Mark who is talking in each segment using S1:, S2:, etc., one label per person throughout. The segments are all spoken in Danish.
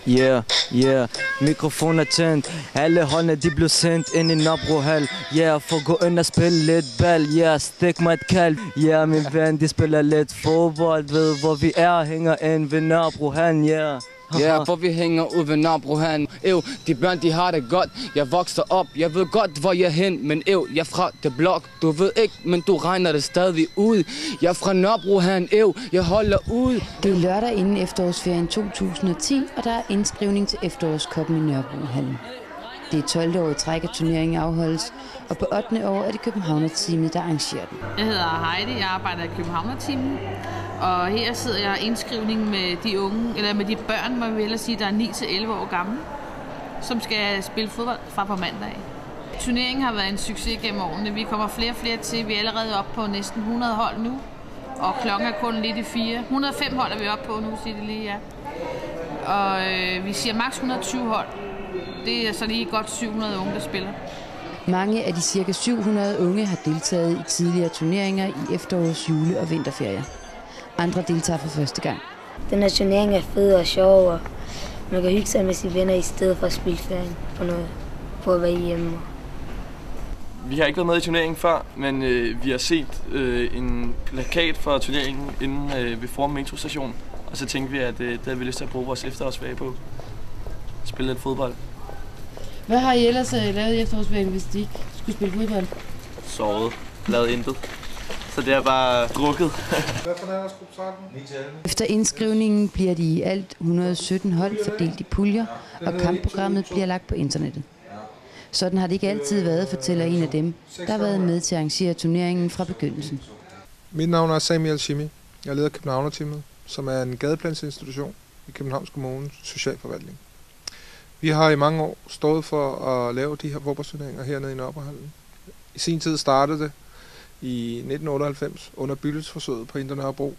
S1: Yeah, mikrofon er tændt. Alle håndene de blev sendt ind i Nørrebrohal. Yeah, for gå ind og spille lidt bal. Yeah, stik mig et kald. Yeah, min ven, de spiller lidt fodbold. Ved hvor vi er, hænger ind ved Nørrebrohal. Yeah.
S2: Ja, for vi hænger ud ved Nørrebrohallen. De børn, de har det godt. Jeg vokser op, jeg ved godt, hvor jeg er hen. Men jeg er fra det blok. Du ved ikke, men du regner det stadig ud. Jeg er fra Nørrebrohallen, jeg holder ud.
S3: Det er lørdag inden efterårsferien 2010, og der er indskrivning til efterårskoppen i Nørrebrohallen. Det er 12. år i træk, at turneringen afholdes, og på 8. år er det Københavner-teamet, der arrangerer den.
S4: Jeg hedder Heidi, jeg arbejder i Københavner-teamet, og her sidder jeg i indskrivning med de unge, eller med de børn, må vi ellers sige, der er 9-11 år gamle, som skal spille fodbold fra på mandag. Turneringen har været en succes gennem årene. Vi kommer flere og flere til. Vi er allerede oppe på næsten 100 hold nu, og klokken er kun lidt i 4. 105 hold er vi oppe på nu, siger det lige, ja. Og vi siger maks 120 hold. Det er så lige godt 700 unge, der spiller.
S3: Mange af de ca. 700 unge har deltaget i tidligere turneringer i efterårs-, jule- og vinterferier. Andre deltager for første gang.
S5: Den her turnering er fed og sjov, og man kan hygge sig med sine venner i stedet for at spille ferien på at være hjemme.
S6: Vi har ikke været med i turneringen før, men vi har set en plakat fra turneringen inde ved Forum Metrostation. Og så tænkte vi, at det havde vi lyst til at bruge vores efterårsferie på. Spille lidt fodbold.
S7: Hvad har I ellers lavet i efterårsferien, hvis I ikke skulle spille fodbold?
S6: Sovet. Lavet intet. Så det er bare drukket.
S3: Efter indskrivningen bliver de i alt 117 hold fordelt i puljer, og kampprogrammet bliver lagt på internettet. Sådan har det ikke altid været, fortæller en af dem, der har været med til at arrangere turneringen fra begyndelsen.
S8: Mit navn er Samuel Shimi. Jeg leder Københavner-teamet, som er en gadeplansinstitution i Københavns Kommunes socialforvaltning. Vi har i mange år stået for at lave de her fodboldturneringer hernede i Nørrebrohallen. I sin tid startede det i 1998 under bydelsforsøget på Indre Nørrebro,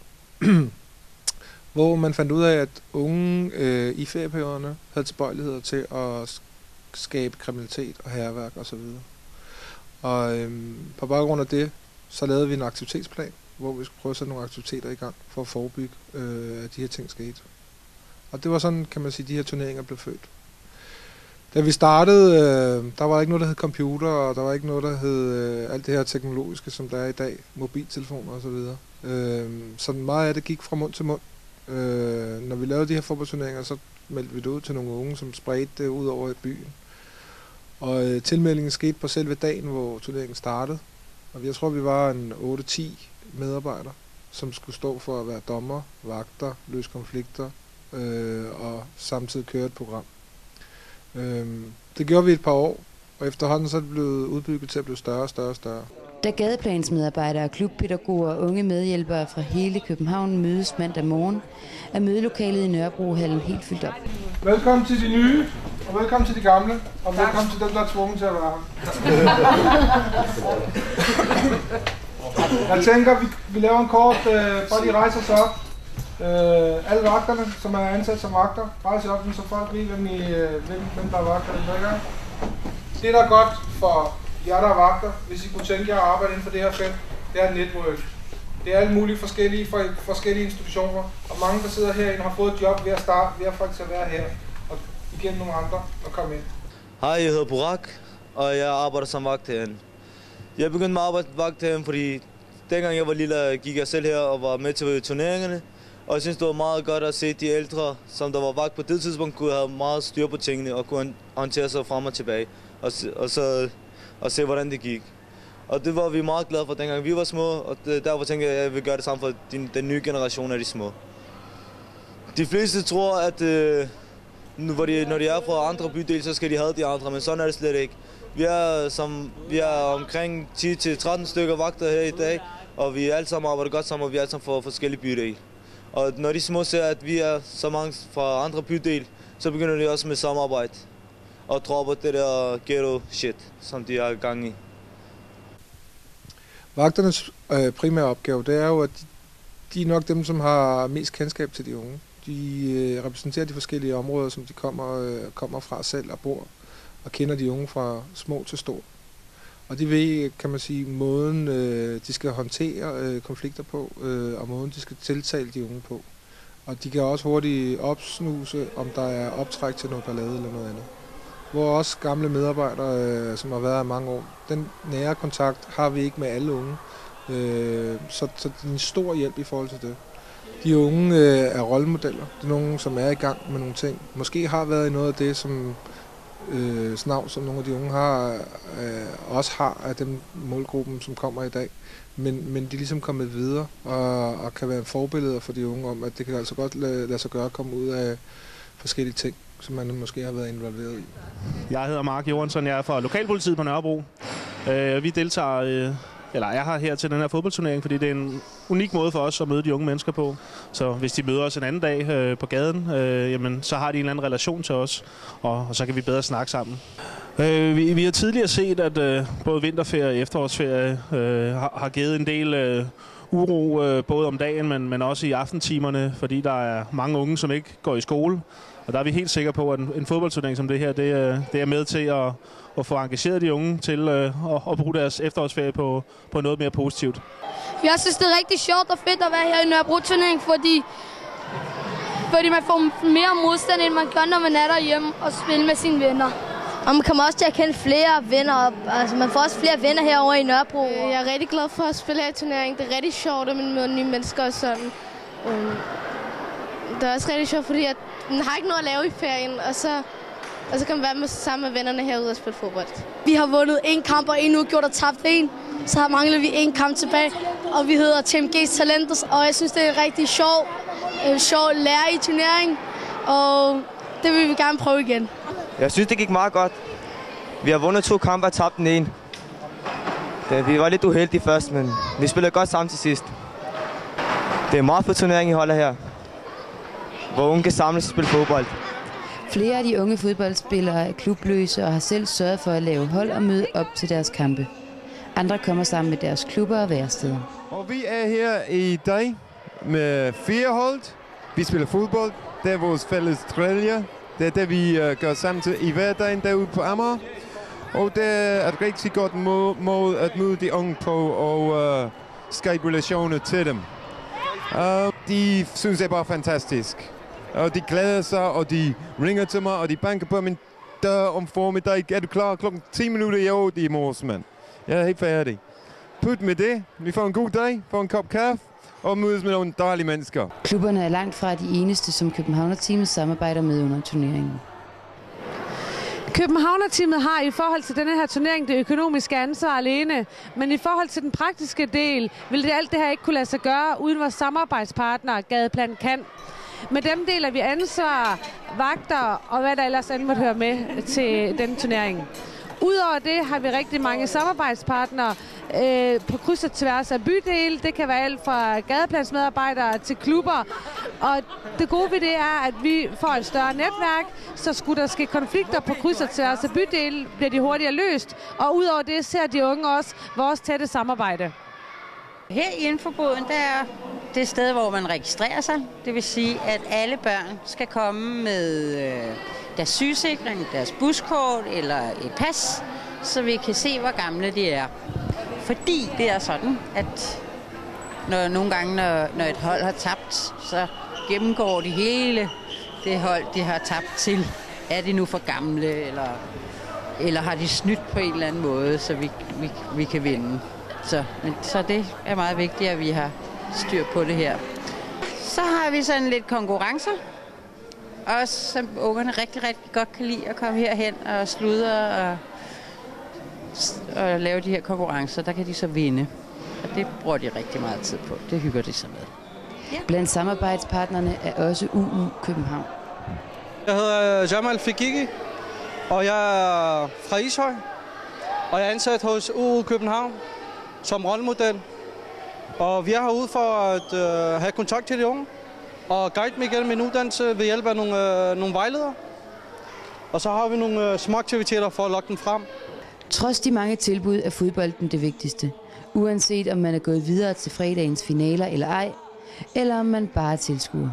S8: hvor man fandt ud af, at unge i ferieperioderne havde tilbøjeligheder til at skabe kriminalitet og hærværk osv. Og på baggrund af det, så lavede vi en aktivitetsplan, hvor vi skulle prøve at sætte nogle aktiviteter i gang for at forebygge, at de her ting skete. Og det var sådan, kan man sige, de her turneringer blev født. Da vi startede, der var ikke noget, der hed computer, og der var ikke noget, der hed alt det her teknologiske, som der er i dag, mobiltelefoner osv. Så meget af det gik fra mund til mund. Når vi lavede de her fodboldturneringer, så meldte vi det ud til nogle unge, som spredte det ud over i byen. Og tilmeldingen skete på selve dagen, hvor turneringen startede. Og jeg tror, vi var en 8-10 medarbejdere, som skulle stå for at være dommer, vagter, løse konflikter og samtidig køre et program. Det gjorde vi et par år, og efterhånden så er det blevet udbygget til at blive større og større og større.
S3: Da gadeplansmedarbejdere, klubpædagoger og unge medhjælpere fra hele København mødes mandag morgen, er mødelokalet i Nørrebrohallen helt fyldt op.
S8: Velkommen til de nye, og velkommen til de gamle, og velkommen til dem, der er tvunget til at være her. Jeg tænker, vi laver en kort, bare de rejser sig op. Alle vagterne, som er ansat som vagter, rejser op, så folk ved, hvem der er vagter. Det, der er godt for jer, der er vagter, hvis I kunne tænke jer at arbejde inden for det her felt, det er network. Det er alle mulige forskellige institutioner, og mange, der sidder herinde, har fået et job ved at faktisk at være her, og igennem nogle andre og komme ind.
S1: Hej, jeg hedder Burak, og jeg arbejder som vagt herinde. Jeg begyndte med at arbejde vagt herinde, fordi dengang jeg var lille, gik jeg selv her og var med til turneringerne. Og jeg synes, det var meget godt at se de ældre, som der var vagt på det tidspunkt, kunne have meget styr på tingene og kunne håndtere sig frem og tilbage. Og se, hvordan det gik. Og det var vi meget glade for, dengang vi var små, og derfor tænkte jeg, at jeg vil gøre det samme for den nye generation af de små. De fleste tror, at når de er fra andre bydele, så skal de have de andre, men sådan er det slet ikke. Vi er omkring 10-13 stykker vagter her i dag, og vi alle sammen arbejder godt sammen, og vi er alle sammen fra forskellige bydele. Og når de små ser, at vi er så mange fra andre bydele, så begynder de også med samarbejde og dropper det der ghetto shit, som de er i gang i.
S8: Vagternes primære opgave, det er jo, at de er nok dem, som har mest kendskab til de unge. De repræsenterer de forskellige områder, som de kommer fra selv og bor, og kender de unge fra små til stor. Og de ved, kan man sige, måden de skal håndtere konflikter på, og måden de skal tiltale de unge på. Og de kan også hurtigt opsnuse, om der er optræk til noget ballade eller noget andet. Hvor også gamle medarbejdere, som har været i mange år, den nære kontakt har vi ikke med alle unge. Så det er en stor hjælp i forhold til det. De unge er rollemodeller. Det er nogen, som er i gang med nogle ting. Måske har været i noget af det, som snavs, som nogle af de unge også har af den målgruppen, som kommer i dag. Men de er ligesom kommet videre og kan være forbilleder for de unge om, at det kan altså godt lade sig gøre at komme ud af forskellige ting, som man måske har været involveret i.
S9: Jeg hedder Mark Johansson, jeg er fra Lokalpolitiet på Nørrebro. Vi deltager, eller er her til den her fodboldturnering, fordi det er en unik måde for os at møde de unge mennesker på. Så hvis de møder os en anden dag på gaden, jamen, så har de en eller anden relation til os, og så kan vi bedre snakke sammen. Vi har tidligere set, at både vinterferie og efterårsferie har givet en del uro, både om dagen, men også i aftentimerne, fordi der er mange unge, som ikke går i skole. Og der er vi helt sikre på, at en fodboldturnering som det her, det er med til at få engageret de unge til at bruge deres efterårsferie på noget mere positivt.
S10: Jeg synes, det er rigtig sjovt og fedt at være her i Nørrebro-turnering, fordi man får mere modstand, end man gør, når man er derhjemme og spiller med sine venner. Og man kommer også til at kende flere venner. Altså, man får også flere venner herovre i Nørrebro.
S11: Jeg er rigtig glad for at spille her i turneringen. Det er rigtig sjovt, at man møder nye mennesker og sådan. Det er også rigtig sjovt, fordi man har ikke noget at lave i ferien, og så kan man være sammen med vennerne herude og spille fodbold.
S10: Vi har vundet 1 kamp og 1 uafgjort og tabt 1. Så mangler vi 1 kamp tilbage, og vi hedder TMG's Talenter, og jeg synes, det er en rigtig sjov lærer i turneringen, og det vil vi gerne prøve igen.
S12: Jeg synes, det gik meget godt. Vi har vundet 2 kampe og tabt den 1. Vi var lidt uheldige først, men vi spillede godt sammen til sidst. Det er en meget fed turnering, I holder her, hvor unge kan samles og spille fodbold.
S3: Flere af de unge fodboldspillere er klubløse og har selv sørget for at lave hold og møde op til deres kampe. Andre kommer sammen med deres klubber og væresteder.
S13: Og vi er her i dag med 4 hold. Vi spiller fodbold. Det er vores fælles træljer. Det er det, vi gør sammen til i hverdagen derude på Amager. Og det er et rigtig godt måde at møde de unge på og skabe relationer til dem. De synes, det er bare fantastisk. Og de glæder sig, og de ringer til mig, og de banker på min dør om formiddag. Er du klar? Klokken 10 minutter i 8 i morges, mand. Jeg er helt færdig. Put med det. Vi får en god dag, får en kop kaffe og mødes med nogle dejlige mennesker.
S3: Klubberne er langt fra de eneste, som Københavner-teamet samarbejder med under turneringen.
S14: Københavner-teamet har i forhold til denne her turnering det økonomiske ansvar alene, men i forhold til den praktiske del vil det alt det her ikke kunne lade sig gøre, uden vores samarbejdspartnere Gadeplan kan. Med dem deler vi ansvar, vagter og hvad der ellers andet måtte høre med til den turnering. Udover det har vi rigtig mange samarbejdspartnere på kryds og tværs af bydele. Det kan være alt fra gadeplansmedarbejdere til klubber. Og det gode ved det er, at vi får et større netværk, så skulle der ske konflikter på kryds og tværs af bydele, bliver de hurtigere løst. Og udover det ser de unge også vores tætte samarbejde.
S15: Her i infoboden, der er det sted, hvor man registrerer sig. Det vil sige, at alle børn skal komme med deres sygesikring, deres buskort eller et pas, så vi kan se, hvor gamle de er. Fordi det er sådan, at nogle gange, når et hold har tabt, så gennemgår de hele det hold, de har tabt til. Er de nu for gamle, eller har de snydt på en eller anden måde, så vi kan vinde. Så det er meget vigtigt, at vi har styr på det her. Så har vi sådan lidt konkurrencer, også som ungerne rigtig, rigtig godt kan lide at komme herhen og sludre og lave de her konkurrencer. Der kan de så vinde, og det bruger de rigtig meget tid på. Det hygger de sig med.
S3: Ja. Blandt samarbejdspartnerne er også UU København.
S16: Jeg hedder Jamal Fikiki, og jeg er fra Ishøj, og jeg er ansat hos UU København som rollemodel. Og vi er herude for at have kontakt til de unge og guide dem igennem en uddannelse ved hjælp af nogle vejledere. Og så har vi nogle små aktiviteter for at lokke dem frem.
S3: Trods de mange tilbud er fodbolden det vigtigste. Uanset om man er gået videre til fredagens finaler eller ej, eller om man bare er tilskuer.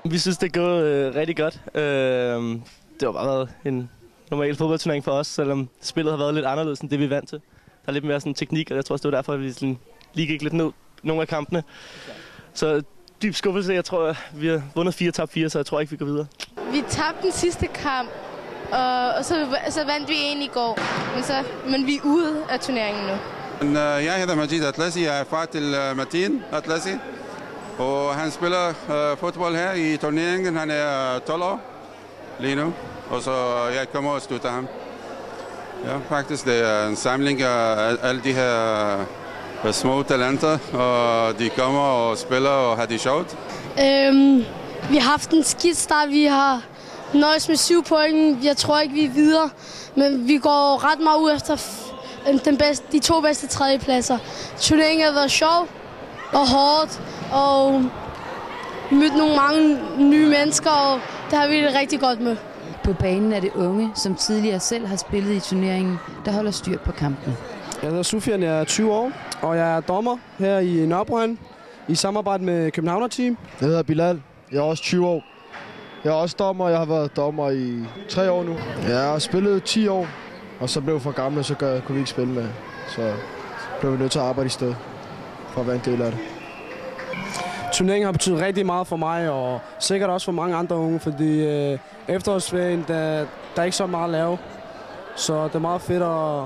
S17: Vi synes, det er gået rigtig godt. Det har bare været en normal fodboldturnering for os, selvom spillet har været lidt anderledes end det, vi er vant til. Der er lidt mere sådan teknik, og jeg tror også, det var derfor, at vi sådan lige gik lidt ned nogle af kampene. Så dyb skuffelse. Jeg tror, vi har vundet 4, tabt 4, så jeg tror ikke, vi går videre.
S11: Vi tabte den sidste kamp, og så vandt vi en i går. Men vi er ude af turneringen nu.
S18: Jeg hedder Majid Atlasi. Jeg er far til Martin Atlasi. Og han spiller fodbold her i turneringen. Han er 12 år lige nu. Og så jeg kommer og støtter ham. Ja, faktisk det er en samling af alle de her små talenter. Og de kommer og spiller og har det sjovt.
S10: Vi har haft en skidt start. Vi har nøjes med 7 point. Jeg tror ikke, vi er videre. Men vi går ret meget ud efter de 2 bedste tredjepladser. Turneringen har været sjov og hårdt. Og mødt mange nye mennesker, og det har vi det rigtig godt med.
S3: På banen er det unge, som tidligere selv har spillet i turneringen, der holder styr på kampen.
S19: Jeg hedder Sufian, jeg er 20 år, og jeg er dommer her i Nørrebroen i samarbejde med Københavner-team.
S20: Jeg hedder Bilal, jeg er også 20 år. Jeg er også dommer, jeg har været dommer i 3 år nu. Jeg har spillet 10 år, og så blev jeg for gammel, så kunne vi ikke spille med. Så blev vi nødt til at arbejde i stedet for at være en del af det.
S19: Turneringen har betydet rigtig meget for mig, og sikkert også for mange andre unge, fordi efterårsferien, der er ikke så meget at lave. Så det er meget fedt at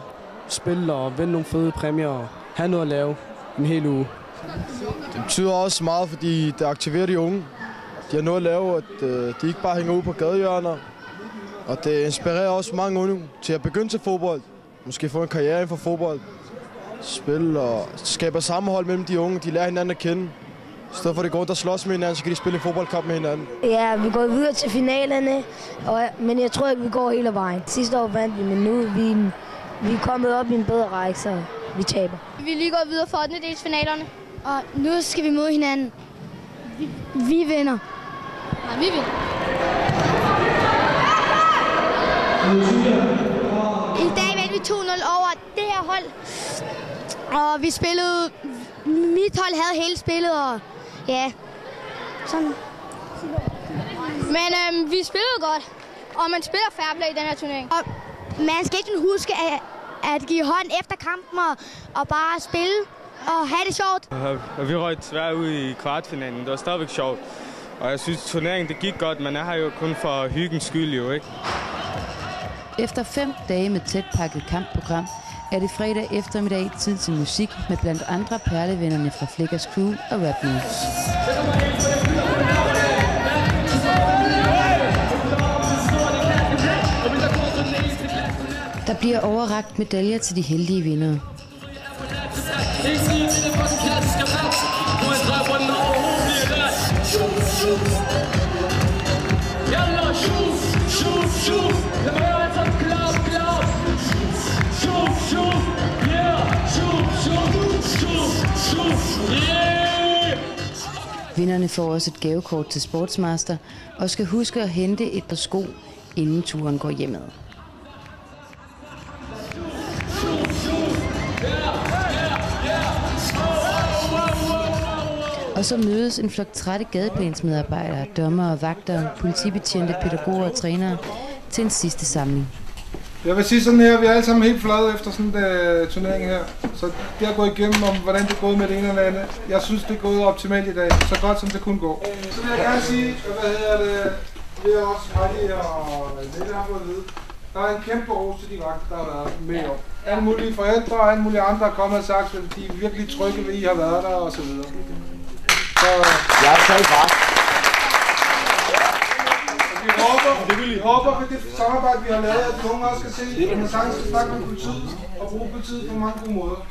S19: spille og vinde nogle fede præmier og have noget at lave en hel uge.
S20: Det betyder også meget, fordi det aktiverer de unge. De har noget at lave, at de ikke bare hænger ud på gadehjørner. Og det inspirerer også mange unge til at begynde til fodbold. Måske få en karriere inden for fodbold. Spille og skabe sammenhold mellem de unge. De lærer hinanden at kende. I stedet for at de går rundt og slås med hinanden, så kan de spille en fodboldkamp med hinanden.
S5: Ja, vi går videre til finalerne, men jeg tror ikke, vi går hele vejen. Sidste år vandt vi, men nu vi er kommet op i en bedre række, så vi taber.
S10: Vi er lige gået videre for 8. delsfinalerne, og nu skal vi møde hinanden. Vi vinder. Nej, vi vinder. I dag vandt vi 2-0 over det her hold, og vi spillede. Mit hold havde hele spillet, og ja, sådan. Men vi spillede godt, og man spiller fair play i den her turnering. Og man skal ikke huske at give hånd efter kampen og bare spille og have det sjovt.
S21: Vi røg desværre ud i kvartfinalen. Det var stadigvæk sjovt. Og jeg synes, turneringen det gik godt, men jeg har jo kun for hyggens skyld jo, ikke?
S3: Efter 5 dage med tæt pakket kampprogram, er det fredag eftermiddag tid til musik med blandt andre perlevennerne fra Flickers Crew og Rap News. Der bliver overrakt medaljer til de heldige vindere. Vinderne får også et gavekort til Sportsmaster og skal huske at hente et par sko, inden turen går hjemad. Og så mødes en flok trætte gadeplansmedarbejdere, dommere og vagter, politibetjente, pædagoger og trænere til en sidste samling.
S8: Jeg vil sige sådan her, vi er alle sammen helt flade efter sådan en turnering her. Så det har gået igennem om, hvordan det er gået med det ene eller andet. Jeg synes, det er gået optimalt i dag, så godt som det kunne gå. Så vil jeg gerne sige, vi er også Heidi og Lette har fået at vide. Der er en kæmpe ros til de vagter, der har været med i år. Alle mulige forældre og alle mulige andre har kommet og sagt, at de er virkelig trygge ved, at I har været der og så videre. Så
S1: jeg er selv ret.
S8: Vi håber for det samarbejde, vi har lavet, at de unge også skal se, at man sagtens skal snakke om kultur og bruge kultur på mange gode måder.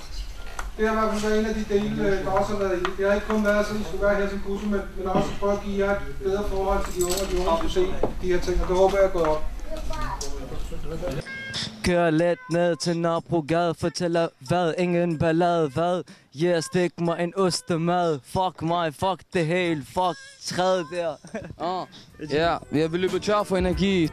S8: Det har i hvert fald været en af de dele, der også har været i. Det har ikke kun været sådan, at I skulle være her som bussen, men også prøve at give jer et bedre forhold til de unge, og de unge skulle se de her ting, og det håber jeg er gået op.
S22: Kører let ned til Nørrebrogade, fortæller hvad, ingen ballade, hvad? Yeah, stik mig en ostemad, fuck mig, fuck det hele, fuck træet der.
S2: Ja, vi er løbet tør for energi.